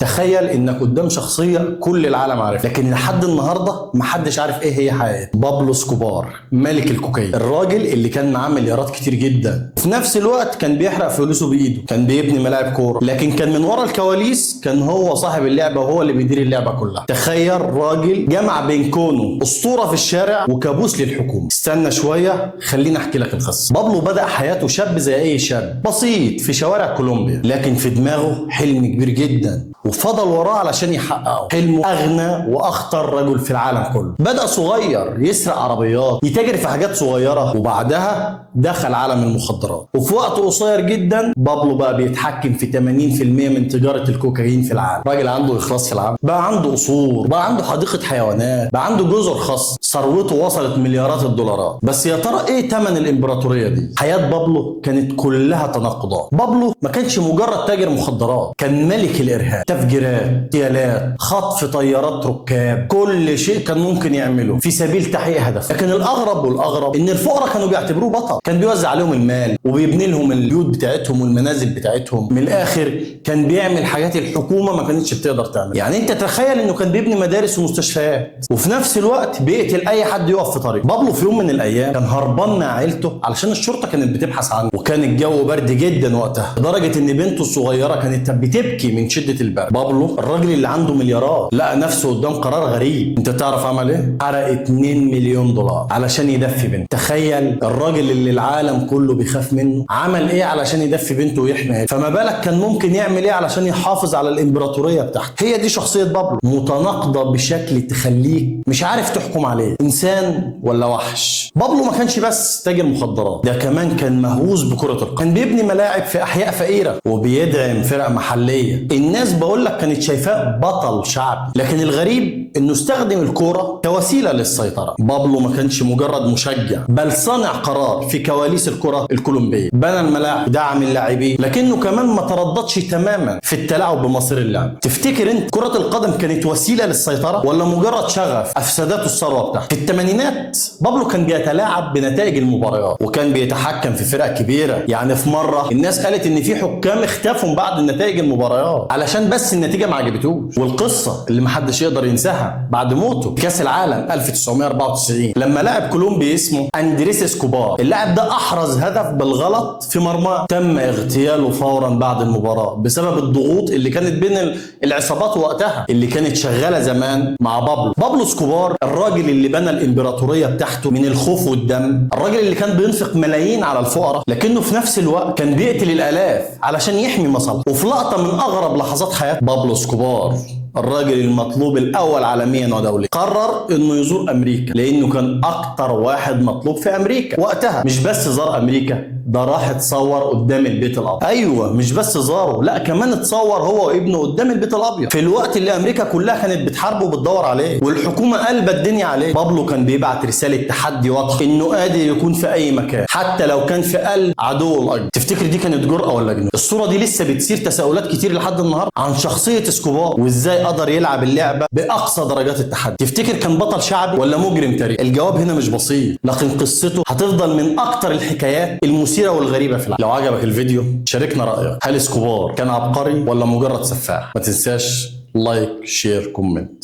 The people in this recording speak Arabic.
تخيل انك قدام شخصيه كل العالم عارف، لكن لحد النهارده محدش عارف ايه هي حياته. بابلو اسكوبار، ملك الكوكايين، الراجل اللي كان معاه مليارات كتير جدا، في نفس الوقت كان بيحرق فلوسه بايده، كان بيبني ملاعب كوره، لكن كان من ورا الكواليس كان هو صاحب اللعبه وهو اللي بيدير اللعبه كلها. تخيل راجل جمع بين كونه اسطوره في الشارع وكابوس للحكومه. استنى شويه خليني احكي لك القصه. بابلو بدأ حياته شاب زي اي شاب بسيط في شوارع كولومبيا، لكن في دماغه حلم كبير جدا وفضل وراه علشان يحققه. حلمه اغنى واخطر رجل في العالم كله. بدأ صغير يسرق عربيات، يتاجر في حاجات صغيره، وبعدها دخل عالم المخدرات. وفي وقت قصير جدا بابلو بقى بيتحكم في 80% من تجاره الكوكايين في العالم. راجل عنده اخلاص في العالم، بقى عنده قصور، بقى عنده حديقه حيوانات، بقى عنده جزر خاصه، ثروته وصلت مليارات الدولارات. بس يا ترى ايه ثمن الامبراطوريه دي؟ حياه بابلو كانت كلها تناقضات. بابلو ما كانش مجرد تاجر مخدرات، كان ملك الارهاب. تفجيرات، اغتيالات، خطف طيارات ركاب، كل شيء كان ممكن يعمله في سبيل تحقيق هدف. لكن الاغرب والاغرب ان الفقراء كانوا بيعتبروه بطل، كان بيوزع عليهم المال وبيبني لهم البيوت بتاعتهم والمنازل بتاعتهم. من الاخر كان بيعمل حاجات الحكومه ما كانتش بتقدر تعمل. يعني انت تخيل انه كان بيبني مدارس ومستشفيات، وفي نفس الوقت بيقتل اي حد يقف في طريقه. بابلو في يوم من الايام كان هربان مع عيلته علشان الشرطه كانت بتبحث عنه، وكان الجو برد جدا وقتها لدرجه ان بنته الصغيره كانت بتبكي من شده البرد. بابلو الراجل اللي عنده مليارات لقى نفسه قدام قرار غريب. انت تعرف عمل ايه؟ حرق 2 مليون دولار علشان يدفي بنته. تخيل الراجل اللي العالم كله بيخاف منه عمل ايه علشان يدفي بنته ويحمي عيلته. فما بالك كان ممكن يعمل ايه علشان يحافظ على الامبراطوريه بتاعته. هي دي شخصيه بابلو، متناقضه بشكل تخليك مش عارف تحكم عليه انسان ولا وحش. بابلو ما كانش بس تاجر مخدرات، ده كمان كان مهووس بكره القدم. كان بيبني ملاعب في احياء فقيره وبيدعم فرق محليه. الناس بقول لك كانت شايفاه بطل شعبي، لكن الغريب انه استخدم الكوره كوسيله للسيطره. بابلو ما كانش مجرد مشجع، بل صانع قرار في كواليس الكره الكولومبيه. بنى الملاعب، دعم اللاعبين، لكنه كمان ما ترددش تماما في التلاعب بمصير اللعب. تفتكر انت كره القدم كانت وسيله للسيطره ولا مجرد شغف افسدته الثروه بتاعته؟ في الثمانينات بابلو كان بيتلاعب بنتائج المباريات وكان بيتحكم في فرق كبيره. يعني في مره الناس قالت ان في حكام اختفوا بعد نتائج المباريات علشان بس النتيجه ما عجبتوش. والقصه اللي محدش يقدر ينساها بعد موته في كاس العالم 1994 لما لاعب كولومبي اسمه اندريس اسكوبار، اللاعب ده احرز هدف بالغلط في مرماه، تم اغتياله فورا بعد المباراه بسبب الضغوط اللي كانت بين العصابات وقتها اللي كانت شغاله زمان مع بابلو. بابلو اسكوبار الراجل اللي بنى الامبراطوريه بتاعته من الخوف والدم، الراجل اللي كان بينفق ملايين على الفقراء لكنه في نفس الوقت كان بيقتل الالاف علشان يحمي مصالحه. وفي لقطه من اغرب لحظات حياه بابلو اسكوبار، الراجل المطلوب الاول عالميا ودوليا قرر انه يزور امريكا لانه كان اكتر واحد مطلوب في امريكا وقتها. مش بس زار امريكا، ده راح اتصور قدام البيت الابيض. ايوه مش بس زاره، لا كمان اتصور هو وابنه قدام البيت الابيض في الوقت اللي امريكا كلها كانت بتحاربه وبتدور عليه والحكومه قلبت الدنيا عليه. بابلو كان بيبعت رساله تحدي واضحه انه قادر يكون في اي مكان حتى لو كان في قلب عدو الارض. تفتكر دي كانت جرأة ولا جنون؟ الصوره دي لسه بتثير تساؤلات كتير لحد النهارده عن شخصيه اسكوبار وازاي قدر يلعب اللعبه باقصى درجات التحدي. تفتكر كان بطل شعبي ولا مجرم تاريخي؟ الجواب هنا مش بسيط، لكن قصته هتفضل من اكتر الحكايات المثيره والغريبه في العالم. لو عجبك الفيديو شاركنا رايك، هل اسكوبار كان عبقري ولا مجرد سفاح؟ ما تنساش لايك، شير، كومنت.